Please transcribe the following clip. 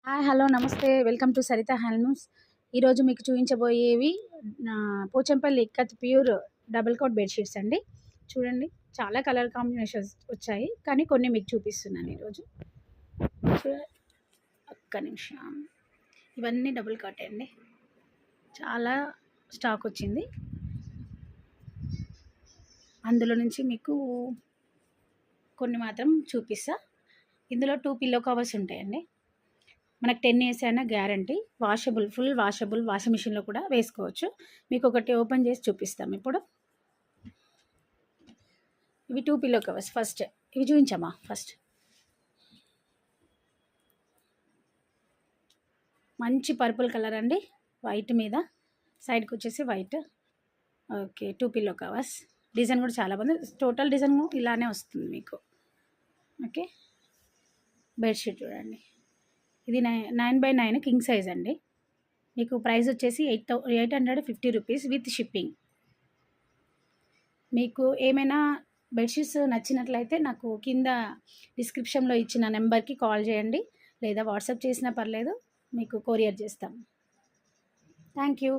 Hi hello నమస్తే welcome to Sarita handlooms. ఈరోజు మీకు చూపించబోయేవి Pochampally ikat pure double coat bedsheets అండి. చూడండి, చాలా కలర్ కాంబినేషన్స్ వచ్చాయి, కానీ కొన్ని మీకు చూపిస్తున్నాను ఈరోజు. ఒక్క నిమిషం. ఇవన్నీ డబుల్ కోట్ అండి, చాలా స్టాక్ వచ్చింది. అందులో నుంచి మీకు కొన్ని మాత్రం చూపిస్తా. ఇందులో 2 పిల్లో కవర్స్ ఉంటాయండి. మనకు 10 years అయినా guarantee. Washable, full washable, washing మిషన్లో కూడా వేసుకోవచ్చు. మీకు ఒకటి ఓపెన్ చేసి చూపిస్తాం ఇప్పుడు. ఇవి 2 పిల్లో కవర్స్. ఫస్ట్ ఇవి చూపించమ్మా. ఫస్ట్ మంచి పర్పుల్ కలర్ అండి, వైట్ మీద, సైడ్కి వచ్చేసి white. Okay, 2 pillow covers. Design కూడా చాలా బాగుంది. టోటల్ డిజైన్ ఇలానే వస్తుంది మీకు. ఓకే, బెడ్షీట్ చూడండి. ఇది 9x9 కింగ్ సైజ్ అండి. మీకు ప్రైస్ వచ్చేసి 850 రూపీస్ విత్ షిప్పింగ్. మీకు ఏమైనా బెడ్షీట్స్ నచ్చినట్లయితే నాకు కింద డిస్క్రిప్షన్లో ఇచ్చిన నెంబర్కి కాల్ చేయండి, లేదా వాట్సాప్ చేసినా పర్లేదు, మీకు కొరియర్ చేస్తాం. Thank you.